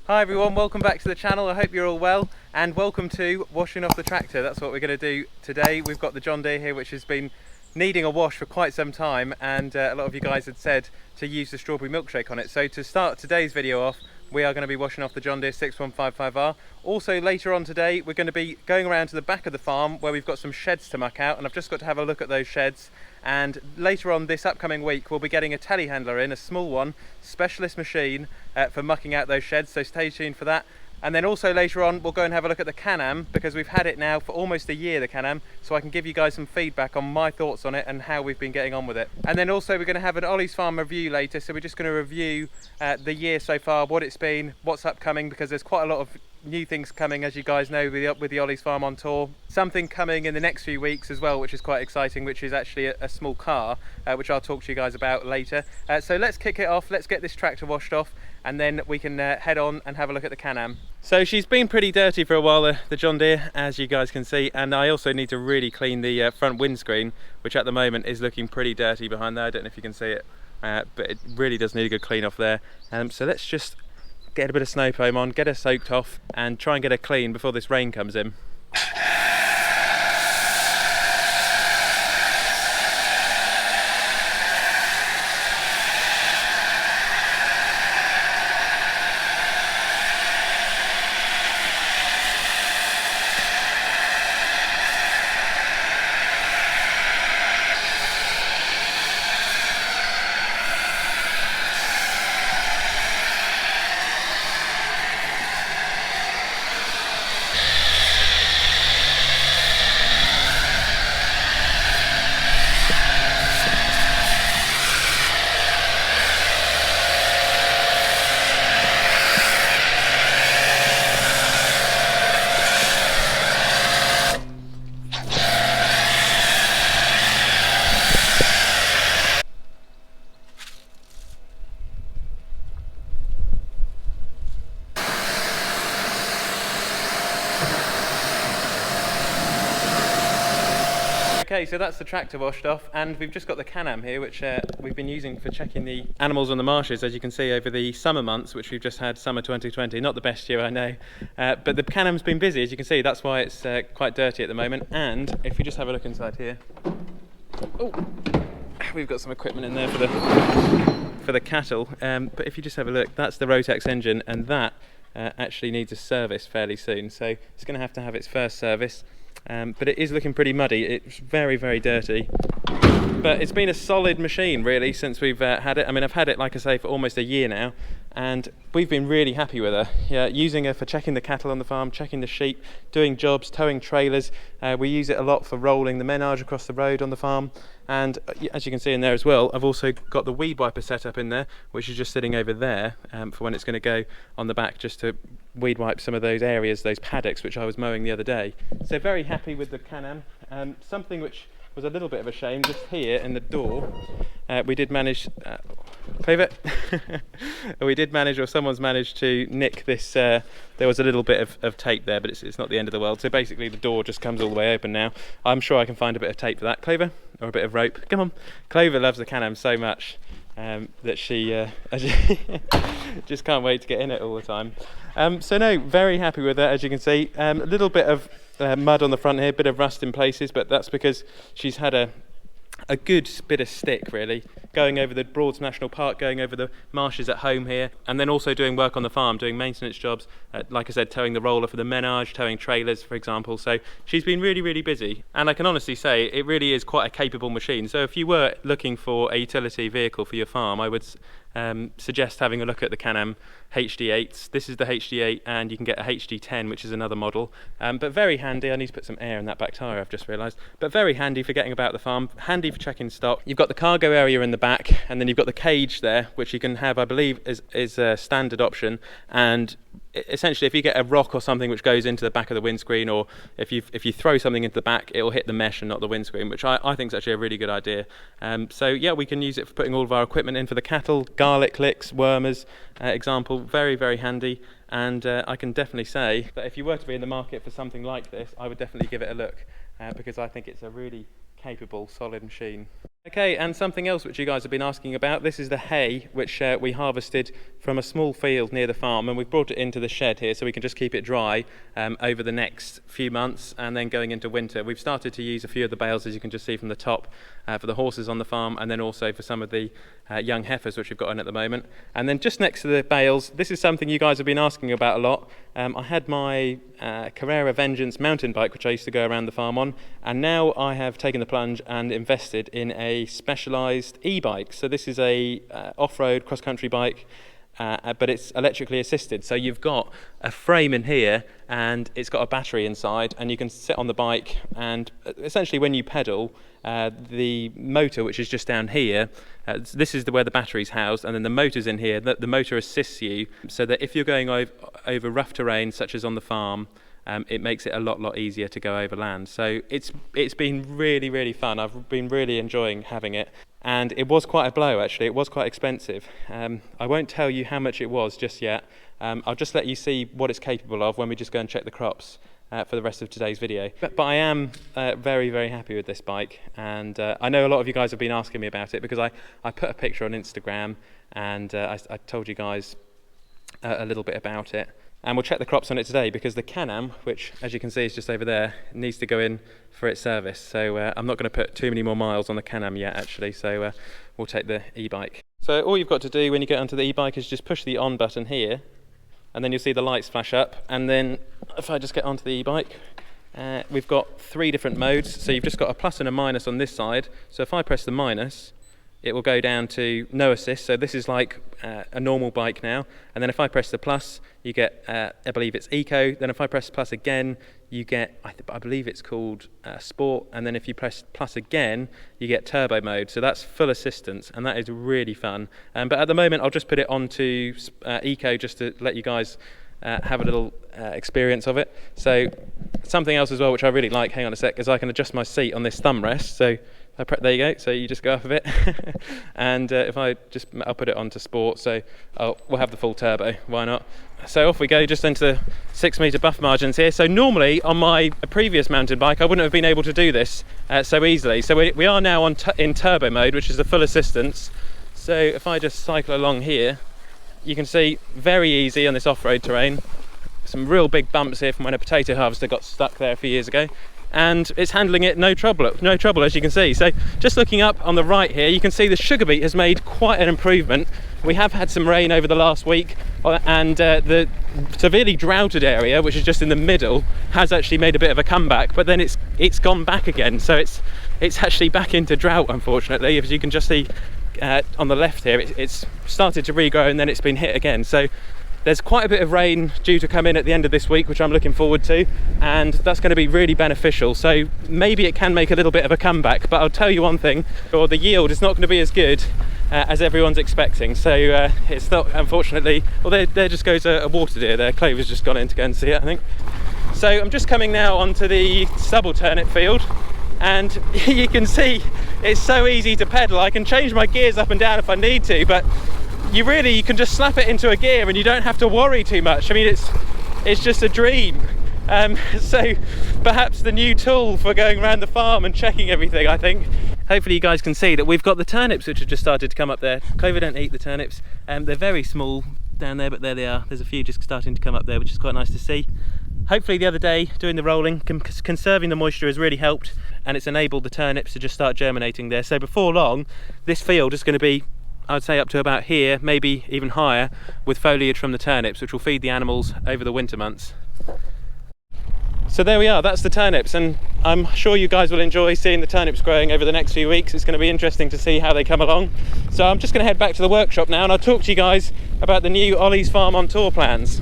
Hi everyone, welcome back to the channel. I hope you're all well and welcome to washing off the tractor. That's what we're going to do today. We've got the John Deere here which has been needing a wash for quite some time, and a lot of you guys had said to use the strawberry milkshake on it. So to start today's video off, we are going to be washing off the John Deere 6155R. Also later on today we're going to be going around to the back of the farm where we've got some sheds to muck out, and I've just got to have a look at those sheds. And later on this upcoming week we'll be getting a telehandler in, a small one, specialist machine for mucking out those sheds, so stay tuned for that. And then also later on we'll go and have a look at the Can-Am, because we've had it now for almost a year, the Can-Am, so I can give you guys some feedback on my thoughts on it and how we've been getting on with it. And then also we're going to have an Olly's Farm review later, so we're just going to review the year so far, what it's been, what's upcoming, because there's quite a lot of new things coming, as you guys know, with the Olly's Farm on tour. Something coming in the next few weeks as well, which is quite exciting, which is actually a small car, which I'll talk to you guys about later. So let's kick it off, let's get this tractor washed off, and then we can head on and have a look at the Can-Am. So she's been pretty dirty for a while, the John Deere, as you guys can see, and I also need to really clean the front windscreen, which at the moment is looking pretty dirty behind there. I don't know if you can see it, but it really does need a good clean off there. So let's just get a bit of snow foam on, get her soaked off, and try and get her clean before this rain comes in. Okay, so that's the tractor washed off, and we've just got the Can-Am here, which we've been using for checking the animals on the marshes, as you can see, over the summer months, which we've just had, summer 2020. Not the best year, I know, but the Can-Am's been busy, as you can see. That's why it's quite dirty at the moment. And if you just have a look inside here, oh, we've got some equipment in there for the cattle. But if you just have a look, that's the Rotex engine, and that actually needs a service fairly soon. So it's going to have its first service. But it is looking pretty muddy. It's very, very dirty. But it's been a solid machine, really, since we've had it. I mean, I've had it, like I say, for almost a year now, and we've been really happy with her. Yeah, using her for checking the cattle on the farm, checking the sheep, doing jobs, towing trailers. We use it a lot for rolling the menage across the road on the farm. And as you can see in there as well, I've also got the weed wiper set up in there, which is just sitting over there for when it's going to go on the back, just to weed wipe some of those areas, those paddocks, which I was mowing the other day. So very happy with the Can-Am. Something which was a little bit of a shame, just here in the door, we did manage, we did manage, or someone's managed to nick this, there was a little bit of tape there, but it's not the end of the world. So basically the door just comes all the way open now. I'm sure I can find a bit of tape for that. Clover, or a bit of rope, come on. Clover loves the Can-Am so much that she just can't wait to get in it all the time. So no, very happy with that, as you can see. A little bit of mud on the front here, bit of rust in places, but that's because she's had a good bit of stick, really, going over the Broads National Park, going over the marshes at home here, and then also doing work on the farm, doing maintenance jobs, like I said, towing the roller for the menage, towing trailers, for example. So she's been really, really busy, and I can honestly say it really is quite a capable machine. So if you were looking for a utility vehicle for your farm, I would suggest having a look at the Can-Am HD8s. This is the HD8, and you can get a HD10, which is another model, but very handy. I need to put some air in that back tyre, I've just realised, but very handy for getting about the farm, handy for checking stock. You've got the cargo area in the back, and then you've got the cage there, which you can have, I believe, is a standard option. And essentially, if you get a rock or something which goes into the back of the windscreen, or if you throw something into the back, it will hit the mesh and not the windscreen, which I think is actually a really good idea. So yeah, we can use it for putting all of our equipment in for the cattle, garlic clicks, wormers, example, very, very handy. And I can definitely say that if you were to be in the market for something like this, I would definitely give it a look, because I think it's a really capable, solid machine. Okay, and something else which you guys have been asking about, this is the hay which we harvested from a small field near the farm, and we've brought it into the shed here so we can just keep it dry over the next few months, and then going into winter. We've started to use a few of the bales, as you can just see from the top, for the horses on the farm, and then also for some of the young heifers which we've got in at the moment. And then just next to the bales, this is something you guys have been asking about a lot. I had my Carrera Vengeance mountain bike which I used to go around the farm on, and now I have taken the plunge and invested in a specialised e-bike. So this is a off-road cross-country bike, but it's electrically assisted. So you've got a frame in here and it's got a battery inside, and you can sit on the bike, and essentially when you pedal, the motor, which is just down here, this is where the battery's housed, and then the motor's in here. The motor assists you so that if you're going over rough terrain such as on the farm, it makes it a lot easier to go over land. So it's been really fun. I've been really enjoying having it, and it was quite a blow actually. It was quite expensive. I won't tell you how much it was just yet. I'll just let you see what it's capable of when we just go and check the crops for the rest of today's video. But I am very happy with this bike, and I know a lot of you guys have been asking me about it because I put a picture on Instagram, and I told you guys a little bit about it. And we'll check the crops on it today because the Can-Am, which as you can see is just over there, needs to go in for its service. So I'm not going to put too many more miles on the Can-Am yet actually, so we'll take the e-bike. So all you've got to do when you get onto the e-bike is just push the on button here, and then you'll see the lights flash up. And then if I just get onto the e-bike, we've got 3 different modes. So you've just got a plus and a minus on this side. So if I press the minus, it will go down to no assist. So this is like a normal bike now. And then if I press the plus, you get, I believe it's eco. Then if I press plus again, you get, I believe it's called sport. And then if you press plus again, you get turbo mode. So that's full assistance, and that is really fun. But at the moment, I'll just put it onto eco just to let you guys have a little experience of it. So something else as well, which I really like, hang on a sec, is I can adjust my seat on this thumb rest. So there you go, so you just go up a bit. And if I'll put it onto sport, so we'll have the full turbo, why not? So off we go, just into the 6 metre buff margins here. So normally on my previous mountain bike I wouldn't have been able to do this so easily. So we are now in turbo mode, which is the full assistance. So if I just cycle along here, you can see very easy on this off-road terrain. Some real big bumps here from when a potato harvester got stuck there a few years ago. And it's handling it no trouble as you can see. So just looking up on the right here, you can see the sugar beet has made quite an improvement. We have had some rain over the last week, and the severely droughted area, which is just in the middle, has actually made a bit of a comeback, but then it's gone back again. So it's actually back into drought, unfortunately. As you can just see on the left here, it's started to regrow and then it's been hit again. So there's quite a bit of rain due to come in at the end of this week, which I'm looking forward to, and that's going to be really beneficial. So maybe it can make a little bit of a comeback, but I'll tell you one thing, or the yield is not going to be as good as everyone's expecting. So it's not, unfortunately. Well, there just goes a water deer there. Clover's just gone in to go and see it, I think. So I'm just coming now onto the stubble turnip field, and you can see it's so easy to pedal. I can change my gears up and down if I need to, but you can just slap it into a gear and you don't have to worry too much. I mean, it's just a dream. So perhaps the new tool for going around the farm and checking everything, I think. Hopefully you guys can see that we've got the turnips which have just started to come up there. Clover don't eat the turnips. They're very small down there, but there they are. There's a few just starting to come up there, which is quite nice to see. Hopefully the other day, doing the rolling, conserving the moisture has really helped, and it's enabled the turnips to just start germinating there. So before long, this field is going to be, I'd say, up to about here, maybe even higher, with foliage from the turnips, which will feed the animals over the winter months. So there we are, that's the turnips, and I'm sure you guys will enjoy seeing the turnips growing over the next few weeks. It's going to be interesting to see how they come along. So I'm just going to head back to the workshop now, and I'll talk to you guys about the new Olly's Farm on Tour plans.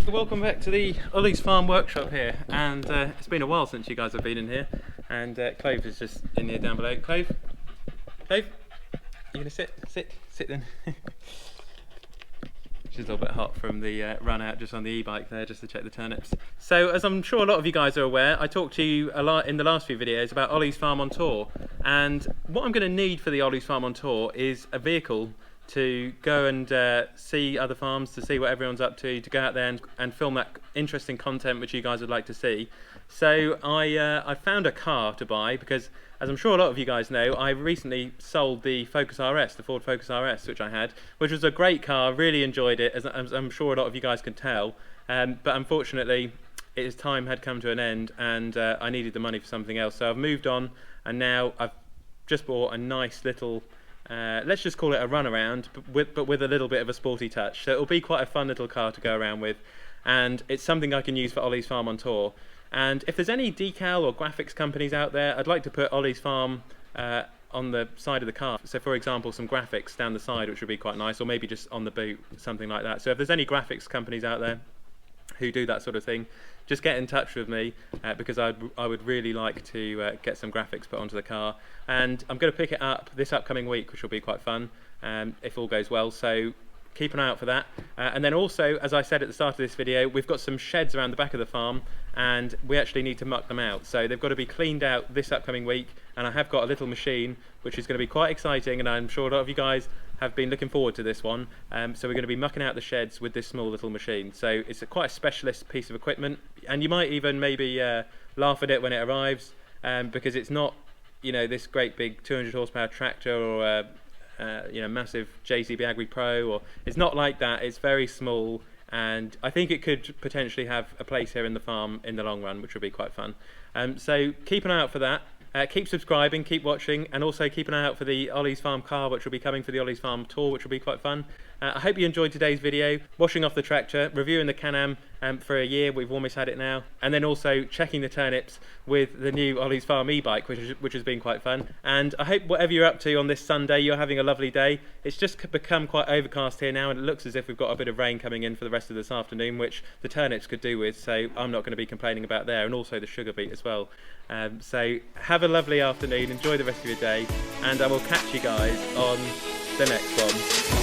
Welcome back to the Olly's Farm workshop here, and it's been a while since you guys have been in here, and Clove is just in here down below. Clove, you gonna sit then? She's a little bit hot from the run out just on the e-bike there, just to check the turnips. So as I'm sure a lot of you guys are aware, I talked to you a lot in the last few videos about Olly's Farm on Tour, and what I'm going to need for the Olly's Farm on Tour is a vehicle to go and see other farms, to see what everyone's up to go out there and film that interesting content which you guys would like to see. So I found a car to buy because, as I'm sure a lot of you guys know, I recently sold the Focus RS, the Ford Focus RS, which I had, which was a great car. Really enjoyed it, as I'm sure a lot of you guys can tell. But unfortunately, its time had come to an end, and I needed the money for something else. So I've moved on, and now I've just bought a nice little, let's just call it a runaround, but with a little bit of a sporty touch. So it'll be quite a fun little car to go around with, and it's something I can use for Olly's Farm on tour. And if there's any decal or graphics companies out there, I'd like to put Olly's Farm on the side of the car. So for example, some graphics down the side, which would be quite nice, or maybe just on the boot, something like that. So if there's any graphics companies out there who do that sort of thing, just get in touch with me, because I would really like to get some graphics put onto the car. And I'm going to pick it up this upcoming week, which will be quite fun, if all goes well. So keep an eye out for that. And then also, as I said at the start of this video, we've got some sheds around the back of the farm, and we actually need to muck them out. So they've got to be cleaned out this upcoming week, and I have got a little machine which is going to be quite exciting, and I'm sure a lot of you guys have been looking forward to this one. So we're going to be mucking out the sheds with this small little machine. So it's quite a specialist piece of equipment, and you might even maybe laugh at it when it arrives, because it's not, you know, this great big 200 horsepower tractor or you know, massive JCB Agri Pro, or it's not like that. It's very small, and I think it could potentially have a place here in the farm in the long run, which would be quite fun. So keep an eye out for that. Keep subscribing, keep watching, and also keep an eye out for the Olly's Farm car, which will be coming for the Olly's Farm tour, which will be quite fun. I hope you enjoyed today's video, washing off the tractor, reviewing the Can-Am for a year, we've almost had it now, and then also checking the turnips with the new Olly's Farm e-bike, which has been quite fun. And I hope whatever you're up to on this Sunday, you're having a lovely day. It's just become quite overcast here now, and it looks as if we've got a bit of rain coming in for the rest of this afternoon, which the turnips could do with, so I'm not going to be complaining about there, and also the sugar beet as well. So have a lovely afternoon, enjoy the rest of your day, and I will catch you guys on the next one.